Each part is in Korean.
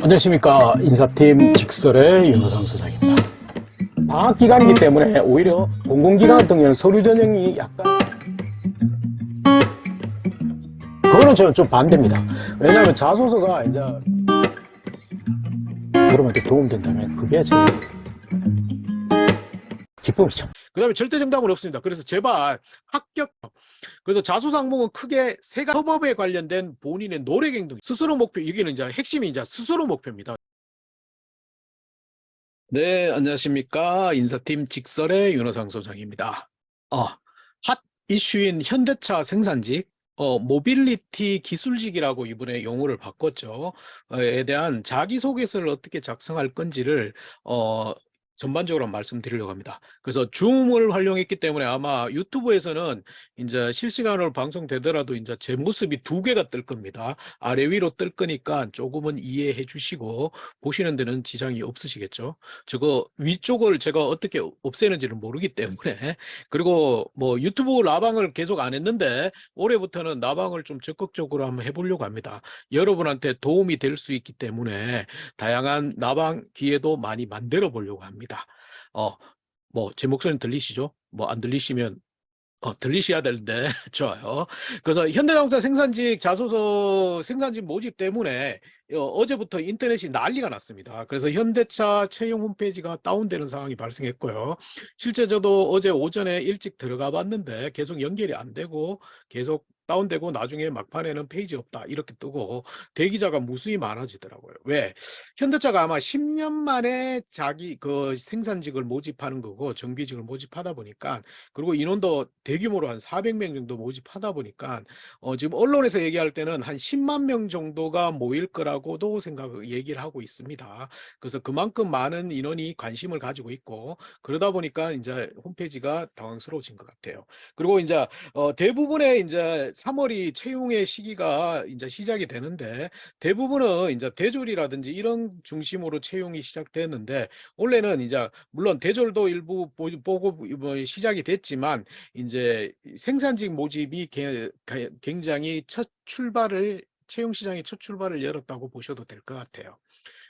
안녕하십니까. 인사팀 직설의 윤호상 소장입니다. 방학 기간이기 때문에 오히려 공공기관 같은 경우는 서류 전형이 약간 그거는 저는 좀 반대입니다. 왜냐하면 자소서가 이제 여러분한테 도움된다면 그게 제 기쁨이죠. 그 다음에 절대 정답은 없습니다. 그래서 제발 합격. 그래서 자소서 항목은 크게 세 가지 협업에 관련된 본인의 노력 행동, 스스로 목표, 이게 이제 핵심이 이제 스스로 목표입니다. 네, 안녕하십니까. 인사팀 직설의 윤호상 소장입니다. 핫 이슈인 현대차 생산직, 모빌리티 기술직이라고 이번에 용어를 바꿨죠. 에 대한 자기소개서를 어떻게 작성할 건지를, 전반적으로 말씀드리려고 합니다. 그래서 줌을 활용했기 때문에 아마 유튜브에서는 이제 실시간으로 방송되더라도 이제 제 모습이 두 개가 뜰 겁니다. 아래 위로 뜰 거니까 조금은 이해해 주시고 보시는 데는 지장이 없으시겠죠. 저거 위쪽을 제가 어떻게 없애는지를 모르기 때문에 그리고 뭐 유튜브 라방을 계속 안 했는데 올해부터는 라방을 좀 적극적으로 한번 해보려고 합니다. 여러분한테 도움이 될 수 있기 때문에 다양한 라방 기회도 많이 만들어 보려고 합니다. 뭐 제 목소리는 들리시죠? 뭐 안 들리시면 들리셔야 되는데 좋아요. 그래서 현대자동차 생산직 자소서 생산직 모집 때문에 어제부터 인터넷이 난리가 났습니다. 그래서 현대차 채용 홈페이지가 다운되는 상황이 발생했고요. 실제 저도 어제 오전에 일찍 들어가 봤는데 계속 연결이 안 되고 계속 다운되고 나중에 막판에는 페이지 없다 이렇게 뜨고 대기자가 무수히 많아지더라고요. 왜? 현대차가 아마 10년 만에 자기 그 생산직을 모집하는 거고 정비직을 모집하다 보니까 그리고 인원도 대규모로 한 400명 정도 모집하다 보니까 지금 언론에서 얘기할 때는 한 10만 명 정도가 모일 거라고도 얘기를 하고 있습니다. 그래서 그만큼 많은 인원이 관심을 가지고 있고 그러다 보니까 이제 홈페이지가 당황스러워진 것 같아요. 그리고 이제 대부분의 이제 3월이 채용의 시기가 이제 시작이 되는데 대부분은 이제 대졸이라든지 이런 중심으로 채용이 시작됐는데 원래는 이제 물론 대졸도 일부 보고 시작이 됐지만 이제 생산직 모집이 굉장히 채용 시장의 첫 출발을 열었다고 보셔도 될 것 같아요.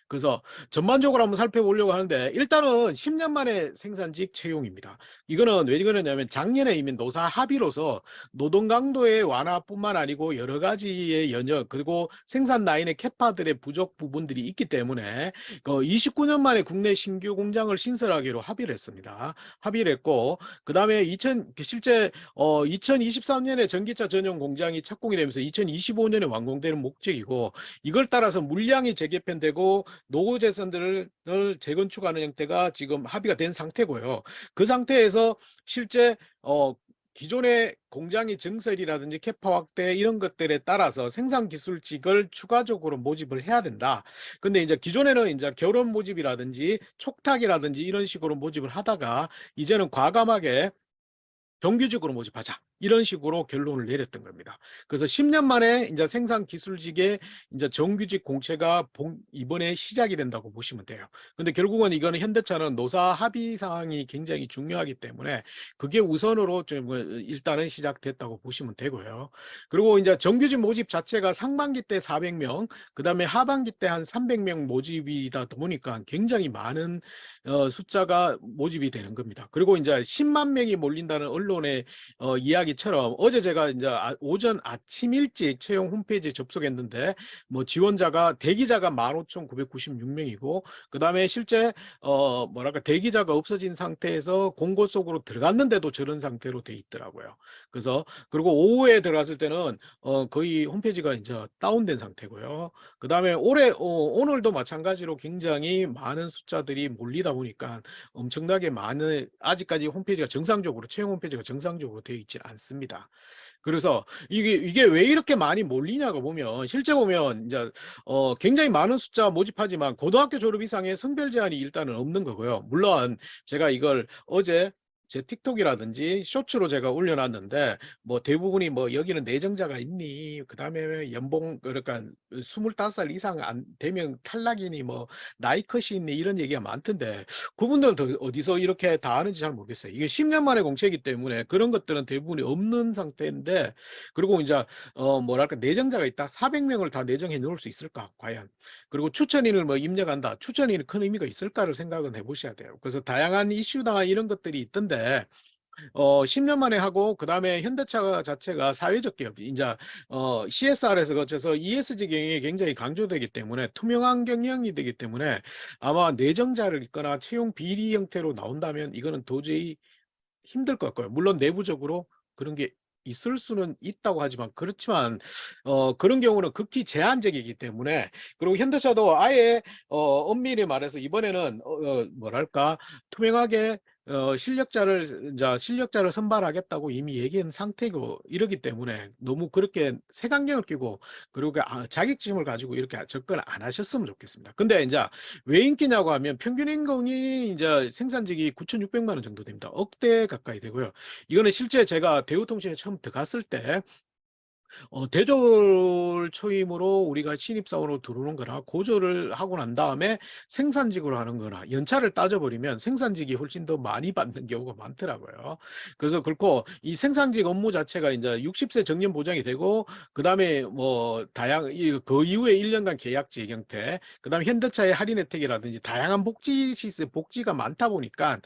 그래서 전반적으로 한번 살펴보려고 하는데 일단은 10년 만에 생산직 채용입니다. 이거는 왜 그러냐면 작년에 이미 노사 합의로서 노동 강도의 완화뿐만 아니고 여러 가지의 연역 그리고 생산 라인의 캐파들의 부족 부분들이 있기 때문에 29년 만에 국내 신규 공장을 신설하기로 합의를 했습니다. 합의를 했고 그다음에 실제 2023년에 전기차 전용 공장이 착공이 되면서 2025년에 완공되는 목적이고 이걸 따라서 물량이 재개편되고 노후 재산들을 재건축하는 형태가 지금 합의가 된 상태고요. 그 상태에서 실제 기존의 공장이 증설이라든지 캐파 확대 이런 것들에 따라서 생산 기술직을 추가적으로 모집을 해야 된다. 근데 이제 기존에는 이제 결혼 모집이라든지 촉탁이라든지 이런 식으로 모집을 하다가 이제는 과감하게 정규직으로 모집하자. 이런 식으로 결론을 내렸던 겁니다. 그래서 10년 만에 이제 생산 기술직의 이제 정규직 공채가 이번에 시작이 된다고 보시면 돼요. 근데 결국은 이거는 현대차는 노사 합의 사항이 굉장히 중요하기 때문에 그게 우선으로 좀 일단은 시작됐다고 보시면 되고요. 그리고 이제 정규직 모집 자체가 상반기 때 400명, 그다음에 하반기 때 한 300명 모집이다 보니까 굉장히 많은 숫자가 모집이 되는 겁니다. 그리고 이제 10만 명이 몰린다는 언론의 이야기처럼 어제 제가 이제 오전 아침 일찍 채용 홈페이지에 접속했는데 뭐 지원자가 대기자가 15,996명이고 그다음에 실제 뭐랄까 대기자가 없어진 상태에서 공고 속으로 들어갔는데도 저런 상태로 돼 있더라고요. 그래서 그리고 오후에 들어갔을 때는 거의 홈페이지가 이제 다운된 상태고요. 그다음에 오늘도 마찬가지로 굉장히 많은 숫자들이 몰리다 보니까 엄청나게 많은 아직까지 홈페이지가 정상적으로 채용 홈페이지가 정상적으로 되어 있지 않습니다. 그래서 이게 왜 이렇게 많이 몰리냐고 보면 실제 보면 이제 굉장히 많은 숫자 모집하지만 고등학교 졸업 이상의 성별 제한이 일단은 없는 거고요. 물론 제가 이걸 어제 제 틱톡이라든지 쇼츠로 제가 올려놨는데 뭐 대부분이 뭐 여기는 내정자가 있니? 그다음에 연봉 그러니까 25살 이상 안 되면 탈락이니 뭐 나이 컷이 있니? 이런 얘기가 많던데 그분들은 어디서 이렇게 다 아는지 잘 모르겠어요. 이게 10년 만에 공채이기 때문에 그런 것들은 대부분이 없는 상태인데 그리고 이제 뭐랄까 내정자가 있다. 400명을 다 내정해 놓을 수 있을까? 과연. 그리고 추천인을 뭐 입력한다. 추천인이 큰 의미가 있을까를 생각은 해보셔야 돼요. 그래서 다양한 이슈나 이런 것들이 있던데 10년 만에 하고 그다음에 현대차 자체가 사회적 기업 이제 CSR에서 거쳐서 ESG 경영이 굉장히 강조되기 때문에 투명한 경영이 되기 때문에 아마 내정자를 있거나 채용 비리 형태로 나온다면 이거는 도저히 힘들 것 같고요. 물론 내부적으로 그런 게 있을 수는 있다고 하지만 그렇지만 그런 경우는 극히 제한적이기 때문에 그리고 현대차도 아예 엄밀히 말해서 이번에는 뭐랄까 투명하게 실력자를 선발하겠다고 이미 얘기한 상태고 이러기 때문에 너무 그렇게 색안경을 끼고 그리고 자격증을 가지고 이렇게 접근 안 하셨으면 좋겠습니다. 근데 이제 왜 인기냐고 하면 평균 임금이 이제 생산직이 9,600만 원 정도 됩니다. 억대 가까이 되고요. 이거는 실제 제가 대우통신에 처음 들어갔을 때 대졸 초임으로 우리가 신입사원으로 들어오는 거나 고졸을 하고 난 다음에 생산직으로 하는 거나 연차를 따져버리면 생산직이 훨씬 더 많이 받는 경우가 많더라고요. 그래서 그렇고 이 생산직 업무 자체가 이제 60세 정년 보장이 되고 그다음에 뭐 그 이후에 1년간 계약직 형태 그다음에 현대차의 할인 혜택이라든지 다양한 복지 시스템 복지가 많다 보니까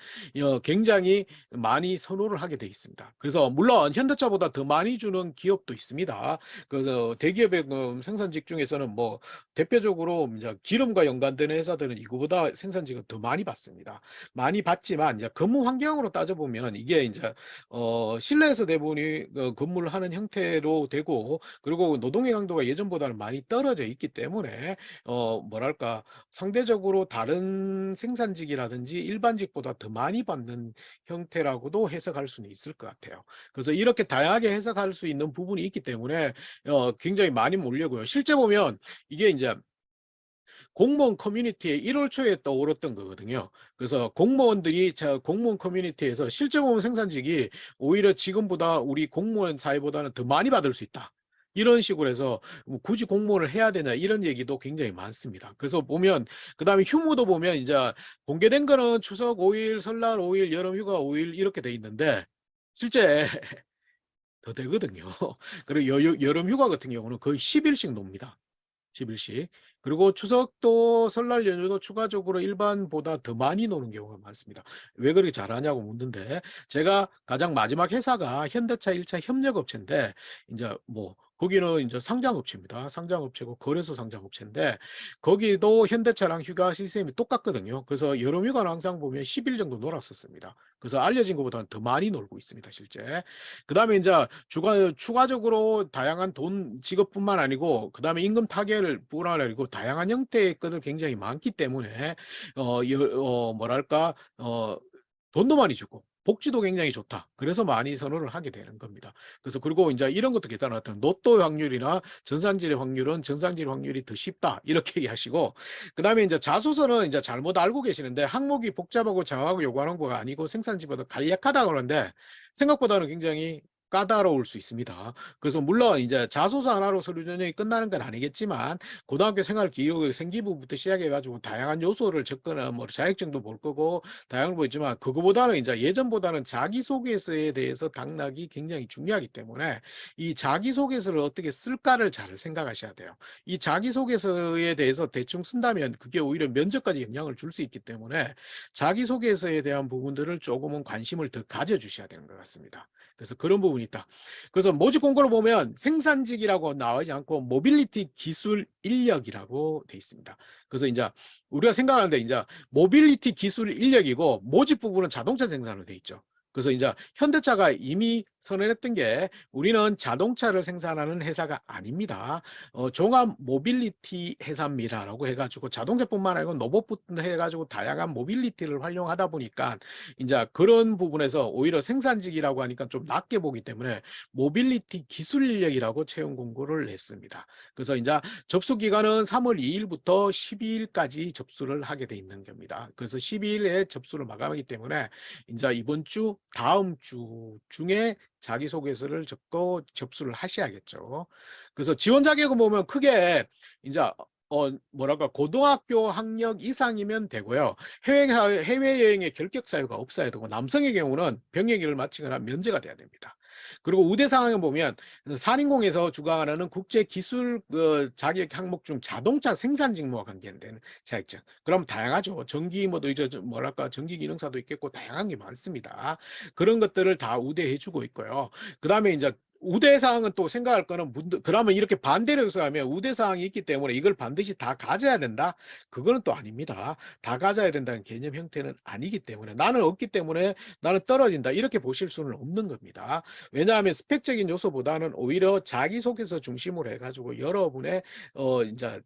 굉장히 많이 선호를 하게 돼 있습니다. 그래서 물론 현대차보다 더 많이 주는 기업도 있습니다. 그래서 대기업의 생산직 중에서는 뭐 대표적으로 이제 기름과 연관되는 회사들은 이거보다 생산직은 더 많이 받습니다. 많이 받지만 이제 근무 환경으로 따져보면 이게 이제 실내에서 대부분이 근무를 하는 형태로 되고 그리고 노동의 강도가 예전보다는 많이 떨어져 있기 때문에 뭐랄까 상대적으로 다른 생산직이라든지 일반직보다 더 많이 받는 형태라고도 해석할 수는 있을 것 같아요. 그래서 이렇게 다양하게 해석할 수 있는 부분이 있기 때문에 굉장히 많이 몰려고요. 실제 보면 이게 이제 공무원 커뮤니티에 1월 초에 떠오르던 거거든요. 그래서 공무원들이 공무원 커뮤니티에서 실제 보면 생산직이 오히려 지금보다 우리 공무원 사회보다는 더 많이 받을 수 있다. 이런 식으로 해서 뭐 굳이 공무원을 해야 되냐 이런 얘기도 굉장히 많습니다. 그래서 보면 그다음에 휴무도 보면 이제 공개된 거는 추석 5일, 설날 5일, 여름휴가 5일 이렇게 돼 있는데 실제 더 되거든요. 그리고 여름휴가 같은 경우는 거의 10일씩 놉니다. 10일씩. 그리고 추석도 설날 연휴도 추가적으로 일반보다 더 많이 노는 경우가 많습니다. 왜 그렇게 잘하냐고 묻는데 제가 가장 마지막 회사가 현대차 1차 협력업체인데 이제 뭐 거기는 이제 상장업체입니다. 상장업체고 거래소 상장업체인데 거기도 현대차랑 휴가 시스템이 똑같거든요. 그래서 여름휴가는 항상 보면 10일 정도 놀았었습니다. 그래서 알려진 것보다는 더 많이 놀고 있습니다, 실제. 그다음에 이제 추가적으로 다양한 돈 지급뿐만 아니고 그다음에 임금 타결을 뿐만 아니고 다양한 형태의 것들 굉장히 많기 때문에 뭐랄까 돈도 많이 주고 복지도 굉장히 좋다. 그래서 많이 선호를 하게 되는 겁니다. 그래서 그리고 이제 이런 것도 계산하던 노또 확률이나 전산질의 확률은 정상질 확률이 더 쉽다. 이렇게 얘기하시고 그다음에 이제 자소서는 이제 잘못 알고 계시는데 항목이 복잡하고 장하고 요구하는 거가 아니고 생산지보다 간략하다 그러는데 생각보다는 굉장히 까다로울 수 있습니다. 그래서 물론 이제 자소서 하나로 서류 전형이 끝나는 건 아니겠지만 고등학교 생활 기록 생기부부터 시작해 가지고 다양한 요소를 적거나 뭐 자격증도 볼 거고 다양한 거 있지만 그거보다는 이제 예전보다는 자기소개서에 대해서 당락이 굉장히 중요하기 때문에 이 자기소개서를 어떻게 쓸까를 잘 생각하셔야 돼요. 이 자기소개서에 대해서 대충 쓴다면 그게 오히려 면접까지 영향을 줄 수 있기 때문에 자기소개서에 대한 부분들을 조금은 관심을 더 가져주셔야 되는 것 같습니다. 그래서 그런 부분이 있다. 그래서 모집 공고를 보면 생산직이라고 나오지 않고 모빌리티 기술 인력이라고 돼 있습니다. 그래서 이제 우리가 생각하는데 이제 모빌리티 기술 인력이고 모집 부분은 자동차 생산으로 돼 있죠. 그래서 이제 현대차가 이미 선언했던 게 우리는 자동차를 생산하는 회사가 아닙니다. 종합 모빌리티 회사입니다라고 해가지고 자동차뿐만 아니고 로봇부터 해가지고 다양한 모빌리티를 활용하다 보니까 이제 그런 부분에서 오히려 생산직이라고 하니까 좀 낮게 보기 때문에 모빌리티 기술 인력이라고 채용 공고를 냈습니다. 그래서 이제 접수 기간은 3월 2일부터 12일까지 접수를 하게 돼 있는 겁니다. 그래서 12일에 접수를 마감하기 때문에 이제 이번 주 다음 주 중에 자기소개서를 적고 접수를 하셔야겠죠. 그래서 지원 자격은 보면 크게 이제 뭐랄까 고등학교 학력 이상이면 되고요. 해외여행의 결격 사유가 없어야 되고 남성의 경우는 병역을 마치거나 면제가 돼야 됩니다. 그리고 우대 상황에 보면 산인공에서 주관하는 국제 기술 자격 항목 중 자동차 생산 직무와 관계된 자격증. 그럼 다양하죠. 전기 뭐도 이제 뭐랄까 전기 기능사도 있겠고 다양한 게 많습니다. 그런 것들을 다 우대해 주고 있고요. 그다음에 이제 우대 사항은 또 생각할 거는 그러면 이렇게 반대로 해석하면 우대 사항이 있기 때문에 이걸 반드시 다 가져야 된다? 그거는 또 아닙니다. 다 가져야 된다는 개념 형태는 아니기 때문에 나는 없기 때문에 나는 떨어진다 이렇게 보실 수는 없는 겁니다. 왜냐하면 스펙적인 요소보다는 오히려 자기소개서 중심으로 해가지고 여러분의 이제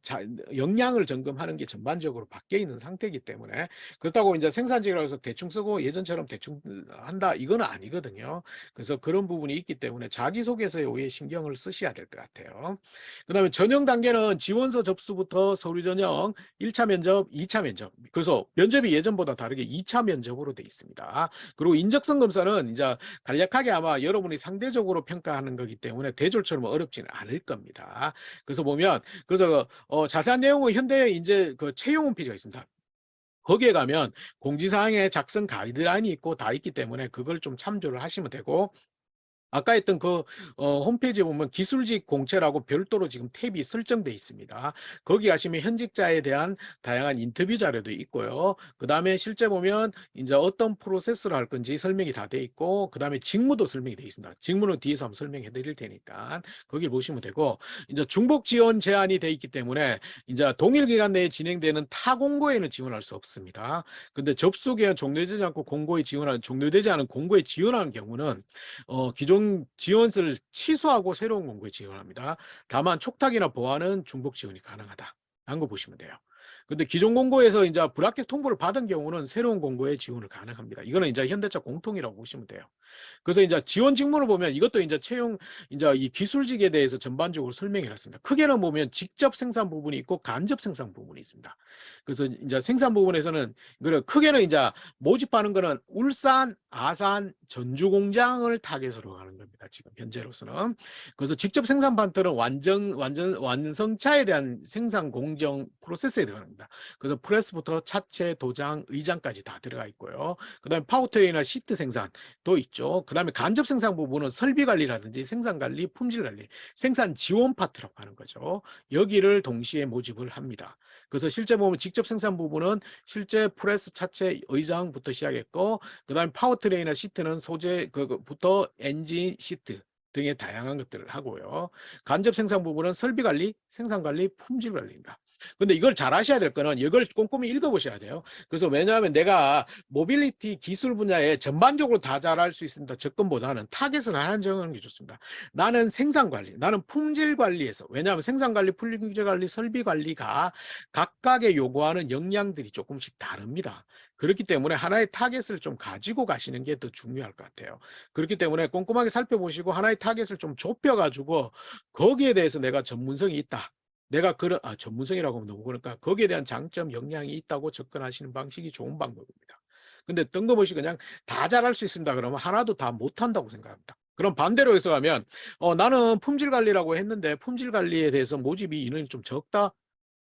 역량을 점검하는 게 전반적으로 바뀌어 있는 상태이기 때문에 그렇다고 이제 생산직이라고 해서 대충 쓰고 예전처럼 대충 한다 이거는 아니거든요. 그래서 그런 부분이 있기 때문에 자기소개서에 오히려 신경을 쓰셔야 될 것 같아요. 그다음에 전형 단계는 지원서 접수부터 서류 전형, 1차 면접, 2차 면접. 그래서 면접이 예전보다 다르게 2차 면접으로 돼 있습니다. 그리고 인적성 검사는 이제 간략하게 아마 여러분이 상대적으로 평가하는 거기 때문에 대졸처럼 어렵지는 않을 겁니다. 그래서 보면 그래서 자세한 내용은 현대 이제 그 채용 홈페이지가 있습니다. 거기에 가면 공지사항에 작성 가이드라인이 있고 다 있기 때문에 그걸 좀 참조를 하시면 되고 아까 했던 그 홈페이지에 보면 기술직 공채라고 별도로 지금 탭이 설정돼 있습니다. 거기 가시면 현직자에 대한 다양한 인터뷰 자료도 있고요. 그다음에 실제 보면 이제 어떤 프로세스를 할 건지 설명이 다 돼 있고 그다음에 직무도 설명이 돼 있습니다. 직무는 뒤에서 한번 설명해 드릴 테니까 거기 보시면 되고 이제 중복 지원 제한이 돼 있기 때문에 이제 동일 기간 내에 진행되는 타 공고에는 지원할 수 없습니다. 근데 접수 기간 종료되지 않고 공고에 지원하는 종료되지 않은 공고에 지원하는 경우는 기존 지원서를 취소하고 새로운 공고에 지원합니다. 다만 촉탁이나 보완은 중복 지원이 가능하다. 라는 거 보시면 돼요. 근데 기존 공고에서 이제 불합격 통보를 받은 경우는 새로운 공고에 지원을 가능합니다. 이거는 이제 현대차 공통이라고 보시면 돼요. 그래서 이제 지원 직무를 보면 이것도 이제 채용 이제 이 기술직에 대해서 전반적으로 설명해 놨습니다. 크게는 보면 직접 생산 부분이 있고 간접 생산 부분이 있습니다. 그래서 이제 생산 부분에서는 크게는 이제 모집하는 거는 울산, 아산, 전주 공장을 타겟으로 하는 겁니다. 지금 현재로서는. 그래서 직접 생산 파트는 완성차에 대한 생산 공정 프로세스에 들어갑니다. 그래서 프레스부터 차체, 도장, 의장까지 다 들어가 있고요. 그다음에 파워트레인이나 시트 생산도 있죠. 그다음에 간접 생산 부분은 설비 관리라든지 생산 관리, 품질 관리, 생산 지원 파트라고 하는 거죠. 여기를 동시에 모집을 합니다. 그래서 실제 보면 직접 생산 부분은 실제 프레스, 차체, 의장부터 시작했고 그다음에 파워트레인이나 시트는 소재 그부터 엔진, 시트 등의 다양한 것들을 하고요. 간접 생산 부분은 설비 관리, 생산 관리, 품질 관리입니다. 근데 이걸 잘 하셔야 될 거는 이걸 꼼꼼히 읽어보셔야 돼요. 그래서 왜냐하면 내가 모빌리티 기술 분야에 전반적으로 다 잘할 수 있습니다. 접근보다는 타겟을 하나 정하는 게 좋습니다. 나는 생산 관리, 나는 품질 관리에서 왜냐하면 생산 관리, 품질 관리, 설비 관리가 각각의 요구하는 역량들이 조금씩 다릅니다. 그렇기 때문에 하나의 타겟을 좀 가지고 가시는 게 더 중요할 것 같아요. 그렇기 때문에 꼼꼼하게 살펴보시고 하나의 타겟을 좀 좁혀가지고 거기에 대해서 내가 전문성이 있다. 내가 그런 전문성이라고 하면 너무 그러니까 거기에 대한 장점, 역량이 있다고 접근하시는 방식이 좋은 방법입니다. 근데 뜬금없이 그냥 다 잘할 수 있습니다. 그러면 하나도 다 못한다고 생각합니다. 그럼 반대로 해석하면 나는 품질 관리라고 했는데 품질 관리에 대해서 모집이 인원이 좀 적다.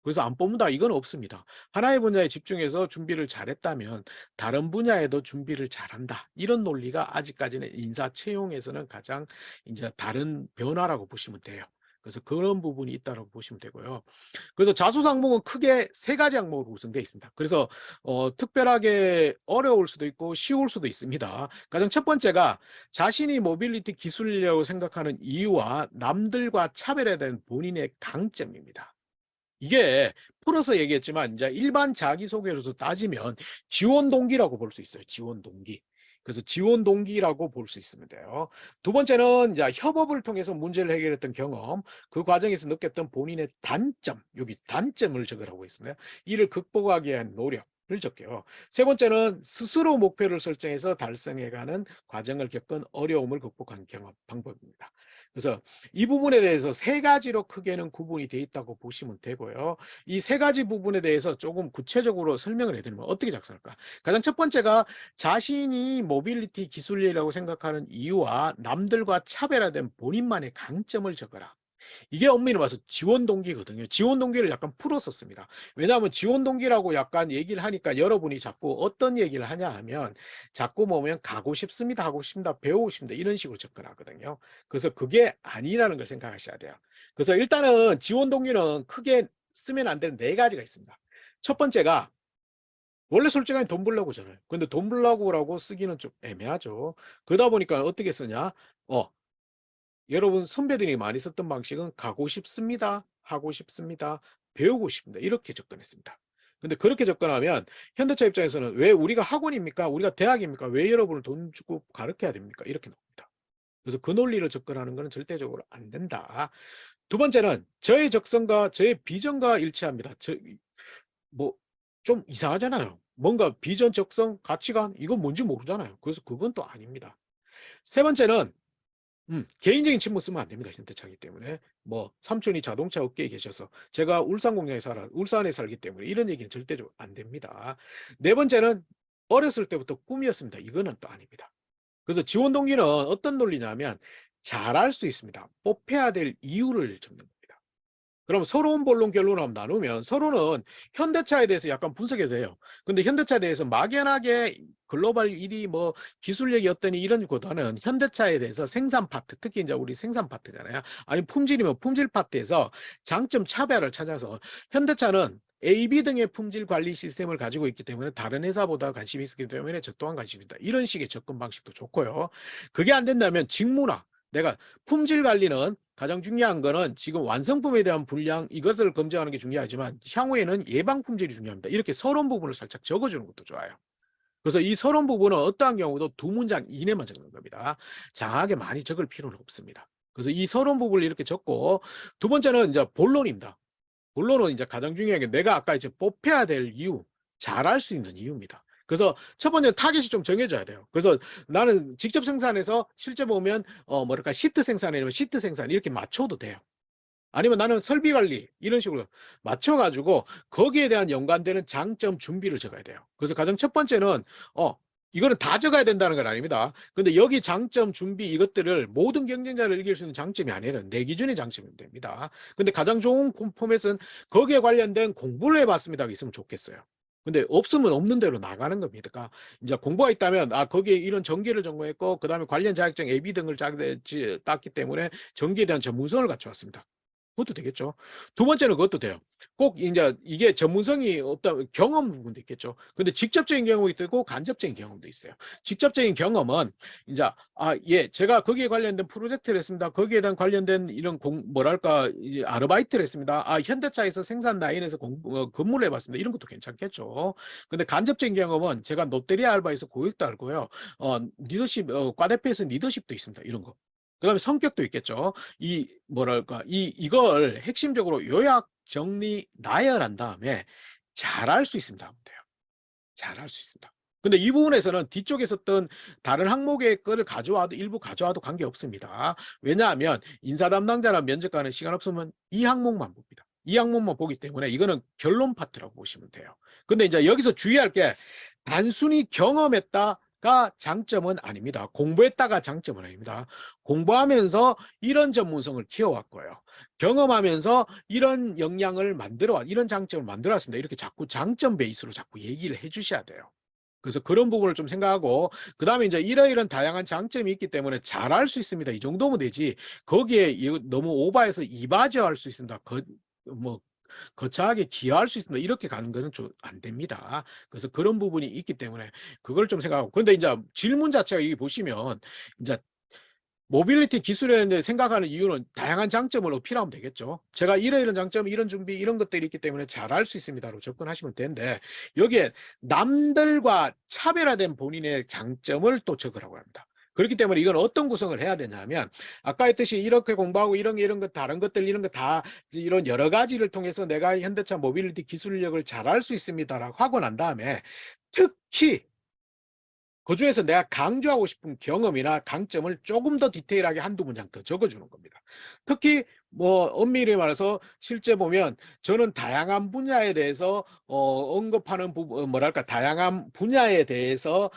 그래서 안 뽑는다. 이건 없습니다. 하나의 분야에 집중해서 준비를 잘했다면 다른 분야에도 준비를 잘한다. 이런 논리가 아직까지는 인사 채용에서는 가장 이제 다른 변화라고 보시면 돼요. 그래서 그런 부분이 있다고 보시면 되고요. 그래서 자소서 항목은 크게 세 가지 항목으로 구성되어 있습니다. 그래서 특별하게 어려울 수도 있고 쉬울 수도 있습니다. 가장 첫 번째가 자신이 모빌리티 기술이라고 생각하는 이유와 남들과 차별에 대한 본인의 강점입니다. 이게 풀어서 얘기했지만 이제 일반 자기소개로서 따지면 지원 동기라고 볼 수 있어요. 지원 동기. 그래서 지원 동기라고 볼 수 있습니다요. 두 번째는 이제 협업을 통해서 문제를 해결했던 경험, 그 과정에서 느꼈던 본인의 단점, 여기 단점을 적으라고 있습니다. 이를 극복하기 위한 노력. 적게요. 세 번째는 스스로 목표를 설정해서 달성해가는 과정을 겪은 어려움을 극복하는 경험 방법입니다. 그래서 이 부분에 대해서 세 가지로 크게는 구분이 되어 있다고 보시면 되고요. 이 세 가지 부분에 대해서 조금 구체적으로 설명을 해드리면 어떻게 작성할까? 가장 첫 번째가 자신이 모빌리티 기술력이라고 생각하는 이유와 남들과 차별화된 본인만의 강점을 적어라. 이게 엄밀히 말해서 지원 동기거든요. 지원 동기를 약간 풀었었습니다. 왜냐하면 지원 동기라고 약간 얘기를 하니까 여러분이 자꾸 어떤 얘기를 하냐 하면 자꾸 뭐면 가고 싶습니다, 하고 싶습니다, 배우고 싶습니다 이런 식으로 접근하거든요. 그래서 그게 아니라는 걸 생각하셔야 돼요. 그래서 일단은 지원 동기는 크게 쓰면 안 되는 네 가지가 있습니다. 첫 번째가 원래 솔직하게 돈 벌려고 잖아요. 근데 돈 벌려고라고 쓰기는 좀 애매하죠. 그러다 보니까 어떻게 쓰냐? 여러분 선배들이 많이 썼던 방식은 가고 싶습니다, 하고 싶습니다, 배우고 싶습니다 이렇게 접근했습니다. 근데 그렇게 접근하면 현대차 입장에서는 왜 우리가 학원입니까? 우리가 대학입니까? 왜 여러분을 돈 주고 가르쳐야 됩니까? 이렇게 나옵니다. 그래서 그 논리를 접근하는 것은 절대적으로 안 된다. 두 번째는 저의 적성과 저의 비전과 일치합니다. 뭐 좀 이상하잖아요. 뭔가 비전, 적성, 가치관 이건 뭔지 모르잖아요. 그래서 그건 또 아닙니다. 세 번째는 개인적인 친분 쓰면 안 됩니다. 현대차이기 때문에. 뭐 삼촌이 자동차 업계에 계셔서 제가 울산에 살기 때문에 이런 얘기는 절대로 안 됩니다. 네 번째는 어렸을 때부터 꿈이었습니다. 이거는 또 아닙니다. 그래서 지원 동기는 어떤 논리냐면 잘할 수 있습니다. 뽑혀야 될 이유를 적는 겁니다. 그럼 서론, 본론, 결론을 한번 나누면 서론은 현대차에 대해서 약간 분석해도 돼요. 근데 현대차에 대해서 막연하게 글로벌 1위 뭐 기술력이 어떠니 이런 것보다는 현대차에 대해서 생산 파트, 특히 이제 우리 생산 파트잖아요. 아니 품질이면 품질 파트에서 장점 차별을 찾아서 현대차는 AB 등의 품질 관리 시스템을 가지고 있기 때문에 다른 회사보다 관심이 있기 때문에 저 또한 관심이 있다. 이런 식의 접근 방식도 좋고요. 그게 안 된다면 직무나 내가 품질 관리는 가장 중요한 거는 지금 완성품에 대한 분량 이것을 검증하는 게 중요하지만 향후에는 예방 품질이 중요합니다. 이렇게 서론 부분을 살짝 적어주는 것도 좋아요. 그래서 이 서론 부분은 어떠한 경우도 두 문장 이내만 적는 겁니다. 장하게 많이 적을 필요는 없습니다. 그래서 이 서론 부분을 이렇게 적고 두 번째는 이제 본론입니다. 본론은 이제 가장 중요한 게 내가 아까 이제 뽑혀야 될 이유, 잘할 수 있는 이유입니다. 그래서 첫 번째 타겟이 좀 정해져야 돼요. 그래서 나는 직접 생산해서 실제 보면 뭐랄까 시트 생산이면 시트 생산 이렇게 맞춰도 돼요. 아니면 나는 설비 관리 이런 식으로 맞춰가지고 거기에 대한 연관되는 장점 준비를 적어야 돼요. 그래서 가장 첫 번째는 이거는 다 적어야 된다는 건 아닙니다. 근데 여기 장점 준비 이것들을 모든 경쟁자를 이길 수 있는 장점이 아니라 내 기준의 장점이 됩니다. 근데 가장 좋은 포맷은 거기에 관련된 공부를 해봤습니다. 있으면 좋겠어요. 근데 없으면 없는 대로 나가는 겁니다. 그러니까 이제 공부가 있다면 거기에 이런 전기를 전공했고 그다음에 관련 자격증 AB 등을 땄기 때문에 전기에 대한 전문성을 갖춰왔습니다. 그것도 되겠죠. 두 번째는 그것도 돼요. 꼭 이제 이게 전문성이 없다 경험 부분도 있겠죠. 근데 직접적인 경험도 있고 간접적인 경험도 있어요. 직접적인 경험은 이제 예, 제가 거기에 관련된 프로젝트를 했습니다. 거기에 대한 관련된 이런 뭐랄까 이제 아르바이트를 했습니다. 현대차에서 생산 라인에서 근무를 해봤습니다. 이런 것도 괜찮겠죠. 근데 간접적인 경험은 제가 롯데리아 알바에서 고객도 알고요. 리더십 과대표에서 리더십도 있습니다. 이런 거. 그다음에 성격도 있겠죠. 뭐랄까 이걸 핵심적으로 요약, 정리, 나열한 다음에 잘할 수 있습니다 하면 돼요. 잘할 수 있습니다. 근데 이 부분에서는 뒤쪽에 있었던 다른 항목의 거를 가져와도 일부 가져와도 관계없습니다. 왜냐하면 인사 담당자나 면접관은 시간 없으면 이 항목만 봅니다. 이 항목만 보기 때문에 이거는 결론 파트라고 보시면 돼요. 근데 이제 여기서 주의할 게 단순히 경험했다가 장점은 아닙니다. 공부했다가 장점은 아닙니다. 공부하면서 이런 전문성을 키워왔고요. 경험하면서 이런 역량을 이런 장점을 만들어 왔습니다. 이렇게 자꾸 장점 베이스로 자꾸 얘기를 해 주셔야 돼요. 그래서 그런 부분을 좀 생각하고 그다음에 이제 이러이런 다양한 장점이 있기 때문에 잘할 수 있습니다. 이 정도면 되지. 거기에 너무 오버해서 이바지할 수 있습니다. 뭐 거창하게 기여할 수 있습니다. 이렇게 가는 거는 좀 안 됩니다. 그래서 그런 부분이 있기 때문에 그걸 좀 생각하고. 근데 이제 질문 자체가 여기 보시면 이제 모빌리티 기술에 생각하는 이유는 다양한 장점을 어필하면 되겠죠. 제가 이런 장점, 이런 준비, 이런 것들이 있기 때문에 잘할 수 있습니다로 접근하시면 되는데 여기에 남들과 차별화된 본인의 장점을 또 적으라고 합니다. 그렇기 때문에 이건 어떤 구성을 해야 되냐면 아까 했듯이 이렇게 공부하고 이런 거 다른 것들 이런 거 다 이런 여러 가지를 통해서 내가 현대차 모빌리티 기술력을 잘할 수 있습니다라고 하고 난 다음에 특히 그중에서 내가 강조하고 싶은 경험이나 강점을 조금 더 디테일하게 한두 문장 더 적어주는 겁니다. 특히 뭐 엄밀히 말해서 실제 보면 저는 다양한 분야에 대해서 언급하는 뭐랄까 다양한 분야에 대해서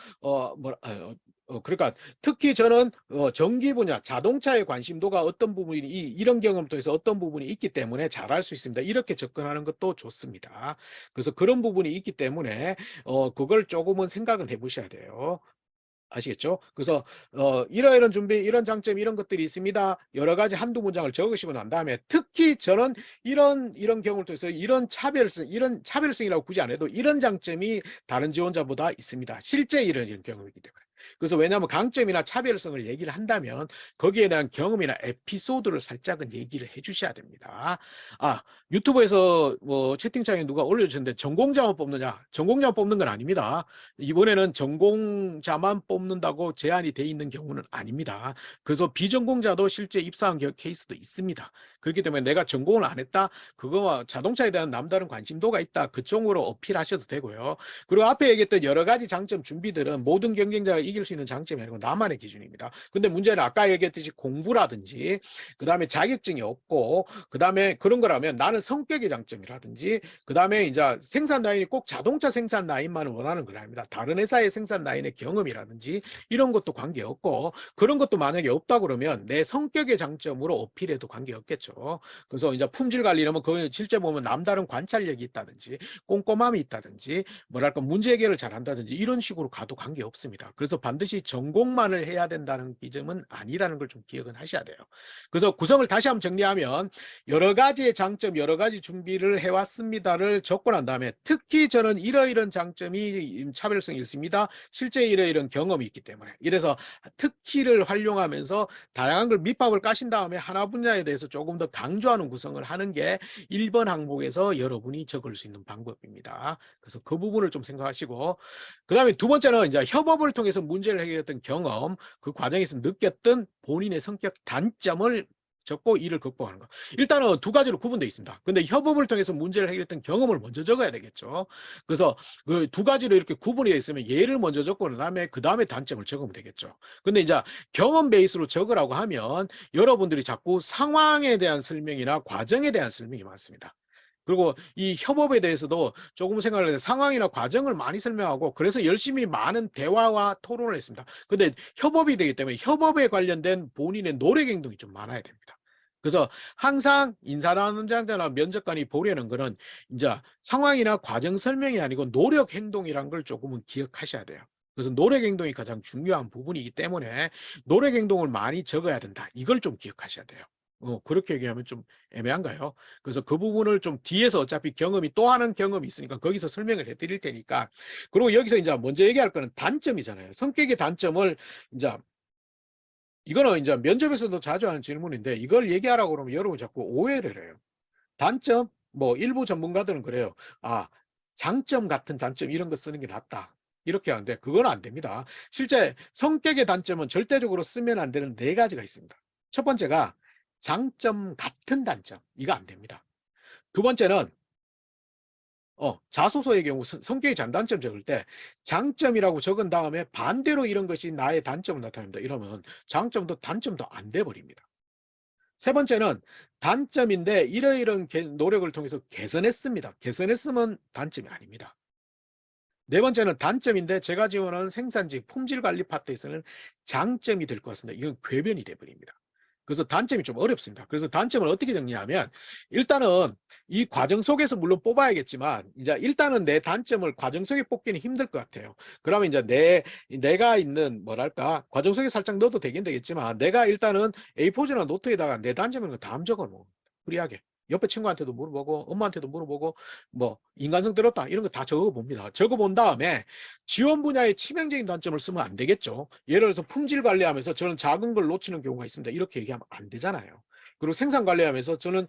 그러니까 특히 저는 전기 분야, 자동차의 관심도가 어떤 부분이 이런 경험을 통해서 어떤 부분이 있기 때문에 잘할 수 있습니다. 이렇게 접근하는 것도 좋습니다. 그래서 그런 부분이 있기 때문에 그걸 조금은 생각을 해 보셔야 돼요. 아시겠죠? 그래서 이러이런 준비, 이런 장점, 이런 것들이 있습니다. 여러 가지 한두 문장을 적으시고 난 다음에 특히 저는 이런 경우를 통해서 이런 차별성이라고 굳이 안 해도 이런 장점이 다른 지원자보다 있습니다. 실제 이런 경험이기 때문에. 그래서 왜냐하면 강점이나 차별성을 얘기를 한다면 거기에 대한 경험이나 에피소드를 살짝은 얘기를 해 주셔야 됩니다. 아, 유튜브에서 뭐 채팅창에 누가 올려주셨는데 전공자만 뽑느냐? 전공자만 뽑는 건 아닙니다. 이번에는 전공자만 뽑는다고 제한이 돼 있는 경우는 아닙니다. 그래서 비전공자도 실제 입사한 케이스도 있습니다. 그렇기 때문에 내가 전공을 안 했다, 그거와 자동차에 대한 남다른 관심도가 있다, 그 쪽으로 어필하셔도 되고요. 그리고 앞에 얘기했던 여러 가지 장점 준비들은 모든 경쟁자가 이길 수 있는 장점이 아니고 나만의 기준입니다. 근데 문제는 아까 얘기했듯이 공부라든지 그다음에 자격증이 없고 그다음에 그런 거라면 나는 성격의 장점이라든지 그다음에 이제 생산 라인이 꼭 자동차 생산 라인만을 원하는 건 아닙니다. 다른 회사의 생산 라인의 경험이라든지 이런 것도 관계없고 그런 것도 만약에 없다 그러면 내 성격의 장점으로 어필해도 관계없겠죠. 그래서 이제 품질 관리 이러면 그 실제 보면 남다른 관찰력이 있다든지 꼼꼼함이 있다든지 뭐랄까 문제 해결을 잘한다든지 이런 식으로 가도 관계없습니다. 그래서 반드시 전공만을 해야 된다는 기점은 아니라는 걸 좀 기억은 하셔야 돼요. 그래서 구성을 다시 한번 정리하면 여러 가지의 장점, 여러 가지 준비를 해왔습니다를 적고 난 다음에 특히 저는 이러이런 장점이 차별성이 있습니다. 실제 이러이런 경험이 있기 때문에. 이래서 특히를 활용하면서 다양한 걸 밑밥을 까신 다음에 하나 분야에 대해서 조금 더 강조하는 구성을 하는 게 1번 항목에서 여러분이 적을 수 있는 방법입니다. 그래서 그 부분을 좀 생각하시고 그다음에 두 번째는 이제 협업을 통해서 문제를 해결했던 경험, 그 과정에서 느꼈던 본인의 성격 단점을 적고 이를 극복하는 거. 일단은 두 가지로 구분되어 있습니다. 근데 협업을 통해서 문제를 해결했던 경험을 먼저 적어야 되겠죠. 그래서 그 두 가지로 이렇게 구분이 되어 있으면 얘를 먼저 적고 그다음에 단점을 적으면 되겠죠. 근데 이제 경험 베이스로 적으라고 하면 여러분들이 자꾸 상황에 대한 설명이나 과정에 대한 설명이 많습니다. 그리고 이 협업에 대해서도 조금 생각을 해서 상황이나 과정을 많이 설명하고 그래서 열심히 많은 대화와 토론을 했습니다. 근데 협업이 되기 때문에 협업에 관련된 본인의 노력 행동이 좀 많아야 됩니다. 그래서 항상 인사담당자나 면접관이 보려는 거는 이제 상황이나 과정 설명이 아니고 노력 행동이란 걸 조금은 기억하셔야 돼요. 그래서 노력 행동이 가장 중요한 부분이기 때문에 노력 행동을 많이 적어야 된다. 이걸 좀 기억하셔야 돼요. 그렇게 얘기하면 좀 애매한가요? 그래서 그 부분을 좀 뒤에서 어차피 경험이 또 하는 경험이 있으니까 거기서 설명을 해 드릴 테니까. 그리고 여기서 이제 먼저 얘기할 거는 단점이잖아요. 성격의 단점을 이제 이거는 이제 면접에서도 자주 하는 질문인데 이걸 얘기하라고 그러면 여러분 자꾸 오해를 해요. 단점? 뭐 일부 전문가들은 그래요. 아, 장점 같은 단점 이런 거 쓰는 게 낫다. 이렇게 하는데 그건 안 됩니다. 실제 성격의 단점은 절대적으로 쓰면 안 되는 네 가지가 있습니다. 첫 번째가 장점 같은 단점. 이거 안 됩니다. 두 번째는 자소서의 경우 성격의 장단점 적을 때 장점이라고 적은 다음에 반대로 이런 것이 나의 단점을 나타냅니다. 이러면 장점도 단점도 안 돼 버립니다. 세 번째는 단점인데 이러이런 노력을 통해서 개선했습니다. 개선했으면 단점이 아닙니다. 네 번째는 단점인데 제가 지원하는 생산직 품질 관리 파트에서는 장점이 될 것 같습니다. 이건 궤변이 돼 버립니다. 그래서 단점이 좀 어렵습니다. 그래서 단점을 어떻게 정리하면 일단은 이 과정 속에서 물론 뽑아야겠지만 이제 일단은 내 단점을 과정 속에 뽑기는 힘들 것 같아요. 그러면 이제 내가 있는 뭐랄까 과정 속에 살짝 넣어도 되긴 되겠지만 내가 일단은 A4지나 노트에다가 내 단점을 다 적어 놓은 프리하게 옆에 친구한테도 물어보고 엄마한테도 물어보고 뭐 인간성 들었다 이런 거 다 적어봅니다. 적어본 다음에 지원 분야의 치명적인 단점을 쓰면 안 되겠죠. 예를 들어서 품질 관리하면서 저는 작은 걸 놓치는 경우가 있습니다. 이렇게 얘기하면 안 되잖아요. 그리고 생산 관리하면서 저는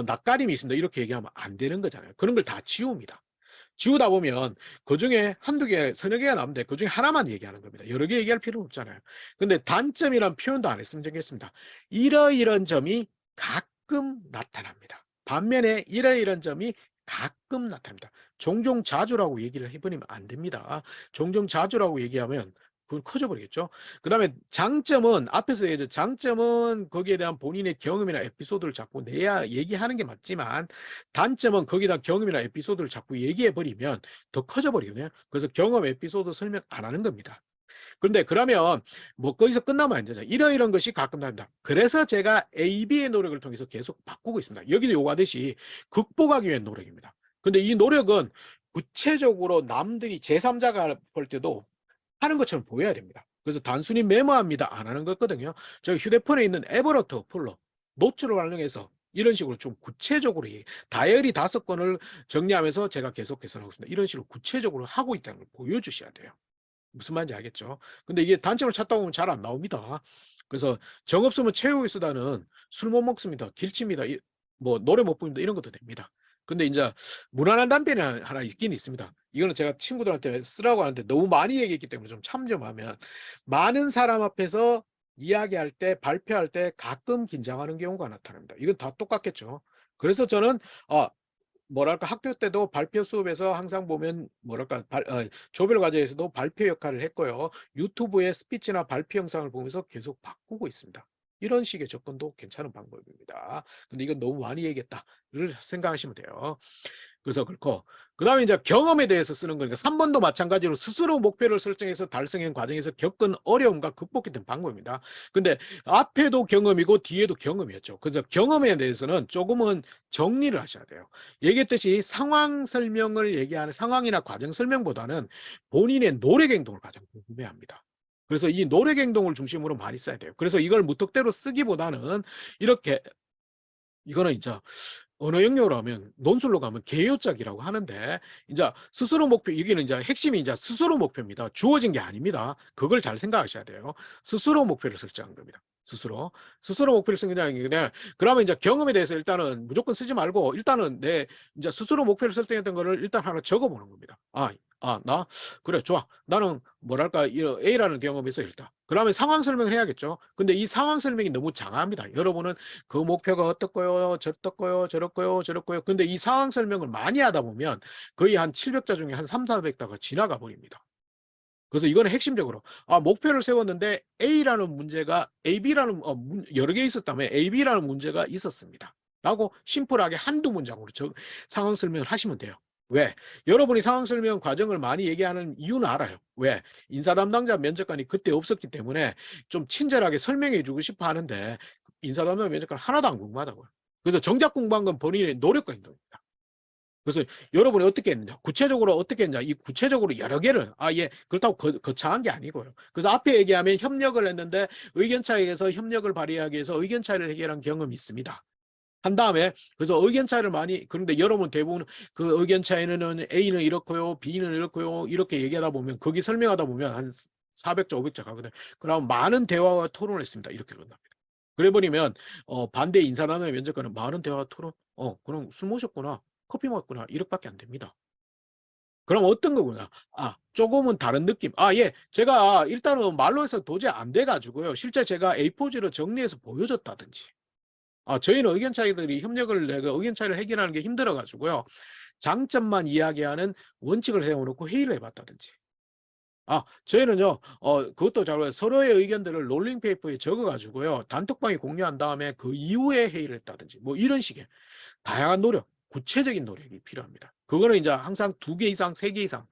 낯가림이 있습니다. 이렇게 얘기하면 안 되는 거잖아요. 그런 걸 다 지웁니다. 지우다 보면 그중에 한두 개, 서너 개가 남는데 그중에 하나만 얘기하는 겁니다. 여러 개 얘기할 필요는 없잖아요. 근데 단점이란 표현도 안 했으면 좋겠습니다. 이러이런 점이 가끔 나타납니다. 반면에 이러이런 점이 가끔 나타납니다. 종종 자주라고 얘기를 해버리면 안 됩니다. 종종 자주라고 얘기하면 그건 커져버리겠죠. 그 다음에 장점은 앞에서 얘기했죠. 장점은 거기에 대한 본인의 경험이나 에피소드를 자꾸 내야 얘기하는 게 맞지만 단점은 거기다 경험이나 에피소드를 자꾸 얘기해버리면 더 커져버리거든요. 그래서 경험 에피소드 설명 안 하는 겁니다. 그런데 그러면 뭐 거기서 끝나면 안 되죠. 이러이런 것이 가끔 납니다. 그래서 제가 AB의 노력을 통해서 계속 바꾸고 있습니다. 여기도 요구하듯이 극복하기 위한 노력입니다. 근데 이 노력은 구체적으로 남들이 제3자가 볼 때도 하는 것처럼 보여야 됩니다. 그래서 단순히 메모합니다 안 하는 거거든요. 저 휴대폰에 있는 에버노트 어플로 노트를 활용해서 이런 식으로 좀 구체적으로 다이어리 5건을 정리하면서 제가 계속 개선하고 있습니다. 이런 식으로 구체적으로 하고 있다는 걸 보여주셔야 돼요. 무슨 말인지 알겠죠? 근데 이게 단점을 찾다 보면 잘 안 나옵니다. 그래서 정 없으면 채우기 수다는 술 못 먹습니다. 길칩니다. 뭐 노래 못 부릅니다. 이런 것도 됩니다. 근데 이제 무난한 담배는 하나 있긴 있습니다. 이거는 제가 친구들한테 쓰라고 하는데 너무 많이 얘기했기 때문에 좀 참조하면 많은 사람 앞에서 이야기할 때 발표할 때 가끔 긴장하는 경우가 나타납니다. 이건 다 똑같겠죠. 그래서 저는 뭐랄까 학교 때도 발표 수업에서 항상 보면 뭐랄까 조별 과제에서도 발표 역할을 했고요. 유튜브에 스피치나 발표 영상을 보면서 계속 바꾸고 있습니다. 이런 식의 접근도 괜찮은 방법입니다. 근데 이건 너무 많이 얘기했다를 생각하시면 돼요. 그래서 그렇고 그다음에 이제 경험에 대해서 쓰는 거니까 3번도 마찬가지로 스스로 목표를 설정해서 달성하는 과정에서 겪은 어려움과 극복했던 방법입니다. 근데 앞에도 경험이고 뒤에도 경험이었죠. 그래서 경험에 대해서는 조금은 정리를 하셔야 돼요. 얘기했듯이 상황 설명을 얘기하는 상황이나 과정 설명보다는 본인의 노력 행동을 가장 궁금해합니다. 그래서 이 노력 행동을 중심으로 많이 써야 돼요. 그래서 이걸 무턱대로 쓰기보다는 이렇게 이거는 이제 언어 영역으로 하면 논술로 가면 개요짝이라고 하는데 이제 스스로 목표 이게는 이제 핵심이 이제 스스로 목표입니다. 주어진 게 아닙니다. 그걸 잘 생각하셔야 돼요. 스스로 목표를 설정한 겁니다. 스스로 목표를 쓰는 게 아니라 그러면 이제 경험에 대해서 일단은 무조건 쓰지 말고 일단은 내 이제 스스로 목표를 설정했던 거를 일단 하나 적어 보는 겁니다. 나 그래 좋아. 나는 뭐랄까 A라는 경험이 있어 일단. 그러면 상황 설명을 해야겠죠. 근데 이 상황 설명이 너무 장합니다. 여러분은 그 목표가 어떻고요, 저렇고요, 저렇고요, 저렇고요. 근데 이 상황 설명을 많이 하다 보면 거의 한 700자 중에 한 3, 400자가 지나가 버립니다. 그래서 이거는 핵심적으로 목표를 세웠는데 A라는 문제가 AB라는 여러 개 있었다면 AB라는 문제가 있었습니다. 라고 심플하게 한두 문장으로 상황 설명을 하시면 돼요. 왜? 여러분이 상황 설명 과정을 많이 얘기하는 이유는 알아요. 왜? 인사 담당자 면접관이 그때 없었기 때문에 좀 친절하게 설명해 주고 싶어 하는데 인사 담당자 면접관 하나도 안 궁금하다고요. 그래서 정작 궁금한 건 본인의 노력과 행동입니다. 그래서 여러분이 어떻게 했느냐, 구체적으로 어떻게 했냐, 이 구체적으로 여러 개를 그렇다고 거창한 게 아니고요. 그래서 앞에 얘기하면 협력을 했는데 의견 차이에서 협력을 발휘하기 위해서 의견 차이를 해결한 경험이 있습니다. 한 다음에 그래서 의견 차이를 많이 그런데 여러분 대부분 그 의견 차이는 A는 이렇고요, B는 이렇고요 이렇게 얘기하다 보면 거기 설명하다 보면 한 400자, 500자 가거든요. 그럼 많은 대화와 토론을 했습니다. 이렇게 끝납니다. 그래 버리면 반대 인사담의 면접관은 많은 대화 토론, 그럼 술 마셨구나, 커피 먹었구나 이렇게밖에 안 됩니다. 그럼 어떤 거구나. 조금은 다른 느낌. 예. 제가 일단은 말로 해서 도저히 안 돼 가지고요. 실제 제가 A4지로 정리해서 보여줬다든지. 저희는 의견 차이들이 협력을 내가 의견 차이를 해결하는 게 힘들어 가지고요. 장점만 이야기하는 원칙을 세워 놓고 회의를 해 봤다든지. 저희는요, 그것도 잘 서로의 의견들을 롤링 페이퍼에 적어 가지고요. 단톡방에 공유한 다음에 그 이후에 회의를 했다든지 뭐 이런 식의 다양한 노력, 구체적인 노력이 필요합니다. 그거는 이제 항상 2개 이상, 3개 이상.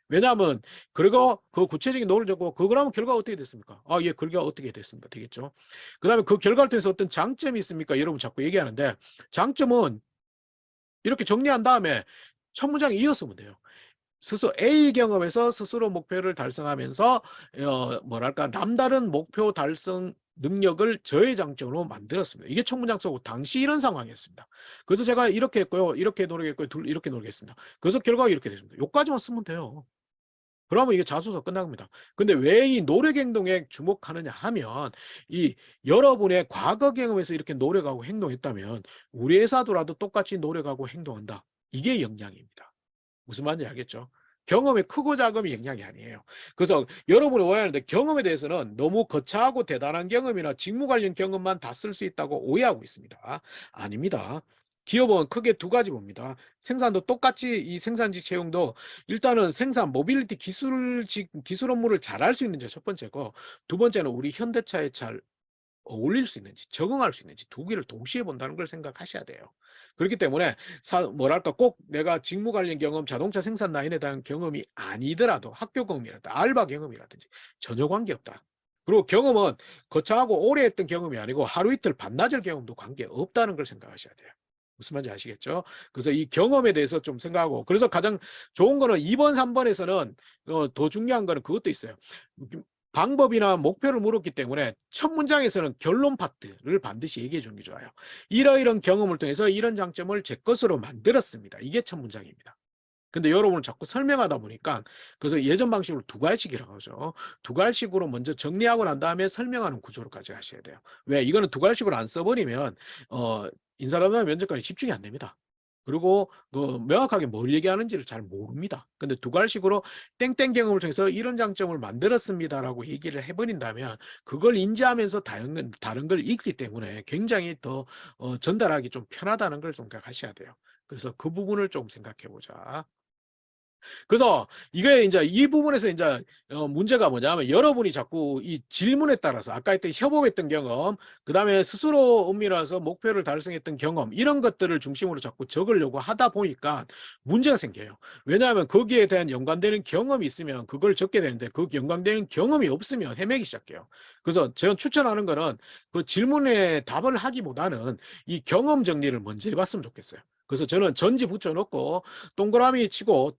왜냐하면 그리고 그 구체적인 노력을 적고 그러면 결과가 어떻게 됐습니까? 예, 결과가 어떻게 됐습니까? 되겠죠. 그다음에 그 결과를 통해서 어떤 장점이 있습니까? 여러분 자꾸 얘기하는데 장점은 이렇게 정리한 다음에 첫 문장에 이었으면 돼요. 스스로 A 경험에서 스스로 목표를 달성하면서 뭐랄까 남다른 목표 달성 능력을 저의 장점으로 만들었습니다. 이게 첫 문장 쓰고 당시 이런 상황이었습니다. 그래서 제가 이렇게 했고요. 이렇게 노력했고요. 이렇게 노력했습니다. 그래서 결과가 이렇게 됐습니다. 요까지만 쓰면 돼요. 그러면 이게 자소서 끝납니다. 근데 왜 이 노력 행동에 주목하느냐 하면 이 여러분의 과거 경험에서 이렇게 노력하고 행동했다면 우리 회사도라도 똑같이 노력하고 행동한다. 이게 역량입니다. 무슨 말인지 알겠죠? 경험의 크고 작음이 영향이 아니에요. 그래서 여러분이 오해하는데 경험에 대해서는 너무 거창하고 대단한 경험이나 직무 관련 경험만 다 쓸 수 있다고 오해하고 있습니다. 아닙니다. 기업은 크게 두 가지 봅니다. 생산도 똑같이 이 생산직 채용도 일단은 생산 모빌리티 기술 업무를 잘할 수 있는지 첫 번째고 두 번째는 우리 현대차에 잘 어울릴 수 있는지 적응할 수 있는지 두 개를 동시에 본다는 걸 생각하셔야 돼요. 그렇기 때문에 뭐랄까 꼭 내가 직무 관련 경험, 자동차 생산 라인에 대한 경험이 아니더라도 학교 경험이라든지 알바 경험이라든지 전혀 관계없다. 그리고 경험은 거창하고 오래 했던 경험이 아니고 하루 이틀 반나절 경험도 관계없다는 걸 생각하셔야 돼요. 무슨 말인지 아시겠죠? 그래서 이 경험에 대해서 좀 생각하고 그래서 가장 좋은 거는 2번, 3번에서는 더 중요한 거는 그것도 있어요. 방법이나 목표를 물었기 때문에 첫 문장에서는 결론 파트를 반드시 얘기해 주는 게 좋아요. 이러이런 경험을 통해서 이런 장점을 제 것으로 만들었습니다. 이게 첫 문장입니다. 근데 여러분은 자꾸 설명하다 보니까 그래서 예전 방식으로 두 갈식이라고 하죠. 두 갈식으로 먼저 정리하고 난 다음에 설명하는 구조로까지 하셔야 돼요. 왜? 이거는 두 갈식으로 안 써버리면 인사담당 면접관이 집중이 안 됩니다. 그리고 명확하게 뭘 얘기하는지를 잘 모릅니다. 근데 두 갈식으로 땡땡 경험을 통해서 이런 장점을 만들었습니다라고 얘기를 해버린다면 그걸 인지하면서 다른 걸 읽기 때문에 굉장히 더 전달하기 좀 편하다는 걸 생각하셔야 돼요. 그래서 그 부분을 좀 생각해 보자. 그래서 이게 이제 이 부분에서 이제 문제가 뭐냐면 여러분이 자꾸 이 질문에 따라서 아까 했던 협업했던 경험, 그다음에 스스로 은밀해서 목표를 달성했던 경험 이런 것들을 중심으로 자꾸 적으려고 하다 보니까 문제가 생겨요. 왜냐하면 거기에 대한 연관되는 경험이 있으면 그걸 적게 되는데 그 연관되는 경험이 없으면 헤매기 시작해요. 그래서 제가 추천하는 거는 그 질문에 답을 하기보다는 이 경험 정리를 먼저 해봤으면 좋겠어요. 그래서 저는 전지 붙여놓고 동그라미 치고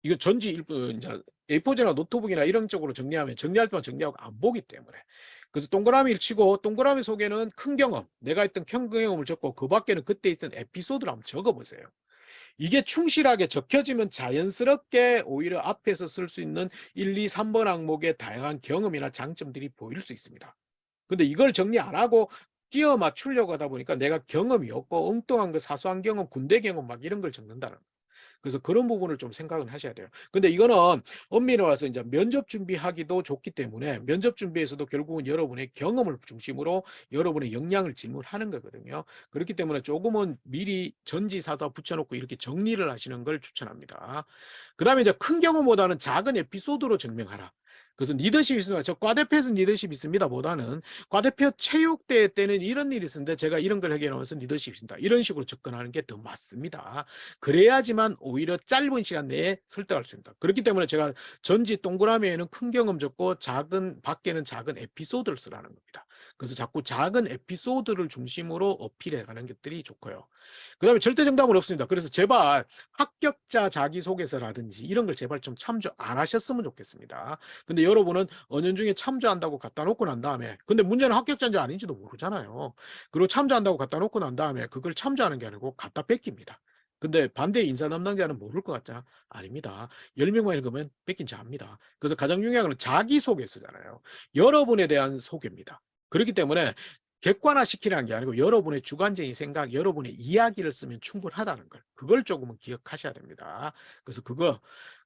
이거 이제 A4지나 노트북이나 이런 쪽으로 정리하면 정리할 때만 정리하고 안 보기 때문에. 그래서 동그라미를 치고 동그라미 속에는 큰 경험, 내가 했던 큰 경험을 적고 그 밖에는 그때 있던 에피소드를 한번 적어보세요. 이게 충실하게 적혀지면 자연스럽게 오히려 앞에서 쓸 수 있는 1, 2, 3번 항목의 다양한 경험이나 장점들이 보일 수 있습니다. 근데 이걸 정리 안 하고 끼워 맞추려고 하다 보니까 내가 경험이 없고 엉뚱한 거 사소한 경험, 군대 경험 막 이런 걸 적는다는 거예요. 그래서 그런 부분을 좀 생각은 하셔야 돼요. 근데 이거는 엄밀히 와서 이제 면접 준비하기도 좋기 때문에 면접 준비에서도 결국은 여러분의 경험을 중심으로 여러분의 역량을 질문하는 거거든요. 그렇기 때문에 조금은 미리 전지사다 붙여놓고 이렇게 정리를 하시는 걸 추천합니다. 그다음에 이제 큰 경우보다는 작은 에피소드로 증명하라. 그래서 리더십이 있습니다. 저 과대표에서 리더십이 있습니다. 보다는 과대표 체육대회 때는 이런 일이 있었는데 제가 이런 걸 해결하면서 리더십이 있습니다. 이런 식으로 접근하는 게 더 맞습니다. 그래야지만 오히려 짧은 시간 내에 설득할 수 있습니다. 그렇기 때문에 제가 전지 동그라미에는 큰 경험 적고 작은 밖에는 작은 에피소드를 쓰라는 겁니다. 그래서 자꾸 작은 에피소드를 중심으로 어필해 가는 것들이 좋고요. 그다음에 절대 정답은 없습니다. 그래서 제발 합격자 자기소개서라든지 이런 걸 제발 좀 참조 안 하셨으면 좋겠습니다. 근데 여러분은 은연중에 참조한다고 갖다 놓고 난 다음에 근데 문제는 합격자인지 아닌지도 모르잖아요. 그리고 참조한다고 갖다 놓고 난 다음에 그걸 참조하는 게 아니고 갖다 뺏깁니다. 근데 반대 인사 담당자는 모를 것 같자? 아닙니다. 10명만 읽으면 뺏긴 자 압니다. 그래서 가장 중요한 건 자기소개서잖아요. 여러분에 대한 소개입니다. 그렇기 때문에 객관화시키라는 게 아니고 여러분의 주관적인 생각, 여러분의 이야기를 쓰면 충분하다는 걸. 그걸 조금은 기억하셔야 됩니다. 그래서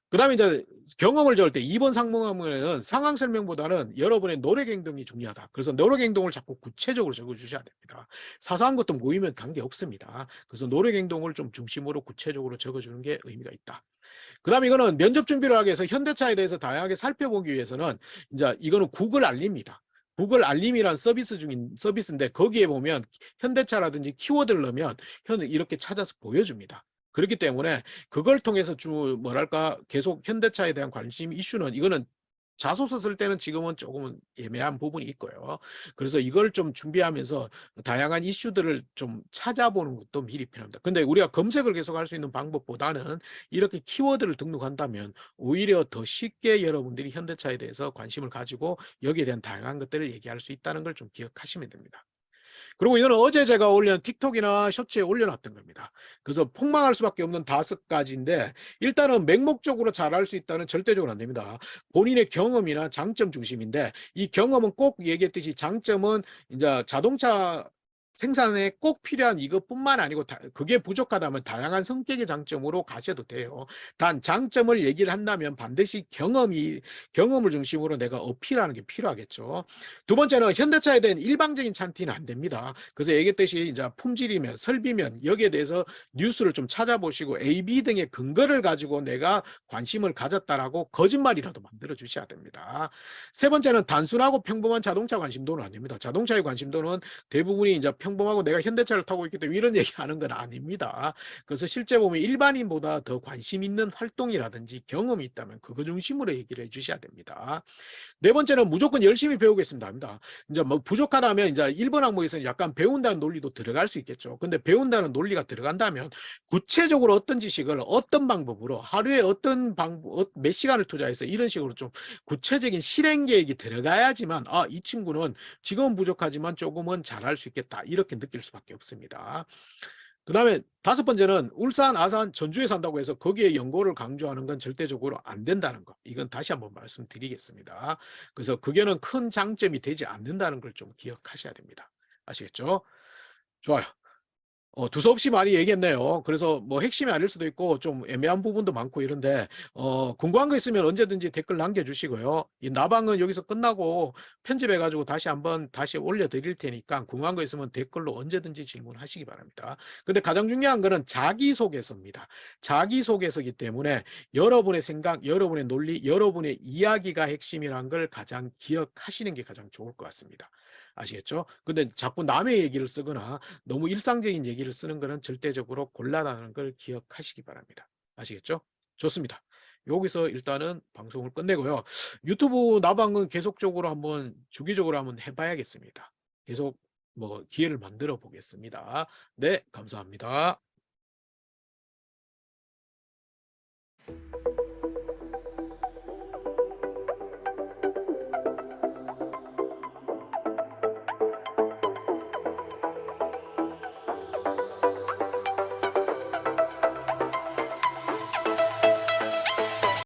그다음에 이제 경험을 적을 때 2번 상황에는 상황 설명보다는 여러분의 노력 행동이 중요하다. 그래서 노력 행동을 자꾸 구체적으로 적어 주셔야 됩니다. 사소한 것도 모이면 관계없습니다. 그래서 노력 행동을 좀 중심으로 구체적으로 적어 주는 게 의미가 있다. 그다음에 이거는 면접 준비를 하기 위해서 현대차에 대해서 다양하게 살펴보기 위해서는 이제 이거는 구글 알림입니다. 구글 알림이란 서비스인데 거기에 보면 현대차라든지 키워드를 넣으면 이렇게 찾아서 보여줍니다. 그렇기 때문에 그걸 통해서 뭐랄까 계속 현대차에 대한 관심 이슈는 이거는 자소서 쓸 때는 지금은 조금은 애매한 부분이 있고요. 그래서 이걸 좀 준비하면서 다양한 이슈들을 좀 찾아보는 것도 미리 필요합니다. 근데 우리가 검색을 계속 할 수 있는 방법보다는 이렇게 키워드를 등록한다면 오히려 더 쉽게 여러분들이 현대차에 대해서 관심을 가지고 여기에 대한 다양한 것들을 얘기할 수 있다는 걸 좀 기억하시면 됩니다. 그리고 이거는 어제 제가 올린 틱톡이나 셔츠에 올려놨던 겁니다. 그래서 폭망할 수밖에 없는 5가지인데 일단은 맹목적으로 잘할 수 있다는 절대적으로 안 됩니다. 본인의 경험이나 장점 중심인데 이 경험은 꼭 얘기했듯이 장점은 이제 자동차 생산에 꼭 필요한 이것뿐만 아니고 그게 부족하다면 다양한 성격의 장점으로 가셔도 돼요. 단 장점을 얘기를 한다면 반드시 경험을 중심으로 내가 어필하는 게 필요하겠죠. 두 번째는 현대차에 대한 일방적인 찬티는 안 됩니다. 그래서 얘기했듯이 이제 품질이면 설비면 여기에 대해서 뉴스를 좀 찾아보시고 A, B 등의 근거를 가지고 내가 관심을 가졌다라고 거짓말이라도 만들어 주셔야 됩니다. 세 번째는 단순하고 평범한 자동차 관심도는 아닙니다. 자동차의 관심도는 대부분이 이제 평범하고 내가 현대차를 타고 있기 때문에 이런 얘기하는 건 아닙니다. 그래서 실제 보면 일반인보다 더 관심 있는 활동이라든지 경험이 있다면 그거 중심으로 얘기를 해주셔야 됩니다. 네 번째는 무조건 열심히 배우겠습니다 합니다. 이제 뭐 부족하다면 이제 1번 항목에서는 약간 배운다는 논리도 들어갈 수 있겠죠. 근데 배운다는 논리가 들어간다면 구체적으로 어떤 지식을 어떤 방법으로 하루에 어떤 방법, 몇 시간을 투자해서 이런 식으로 좀 구체적인 실행 계획이 들어가야지만 이 친구는 지금은 부족하지만 조금은 잘할 수 있겠다. 이렇게 느낄 수밖에 없습니다. 그다음에 다섯 번째는 울산, 아산, 전주에 산다고 해서 거기에 연고를 강조하는 건 절대적으로 안 된다는 거. 이건 다시 한번 말씀드리겠습니다. 그래서 그게는 큰 장점이 되지 않는다는 걸 좀 기억하셔야 됩니다. 아시겠죠? 좋아요. 두서없이 많이 얘기했네요. 그래서 뭐 핵심이 아닐 수도 있고 좀 애매한 부분도 많고 이런데 궁금한 거 있으면 언제든지 댓글 남겨주시고요. 이 나방은 여기서 끝나고 편집해가지고 다시 올려드릴 테니까 궁금한 거 있으면 댓글로 언제든지 질문하시기 바랍니다. 근데 가장 중요한 거는 자기소개서입니다. 자기소개서이기 때문에 여러분의 생각, 여러분의 논리, 여러분의 이야기가 핵심이라는 걸 가장 기억하시는 게 가장 좋을 것 같습니다. 아시겠죠? 근데 자꾸 남의 얘기를 쓰거나 너무 일상적인 얘기를 쓰는 거는 절대적으로 곤란하다는 걸 기억하시기 바랍니다. 아시겠죠? 좋습니다. 여기서 일단은 방송을 끝내고요. 유튜브 나방은 계속적으로 한번 주기적으로 한번 해봐야겠습니다. 계속 뭐 기회를 만들어 보겠습니다. 네, 감사합니다.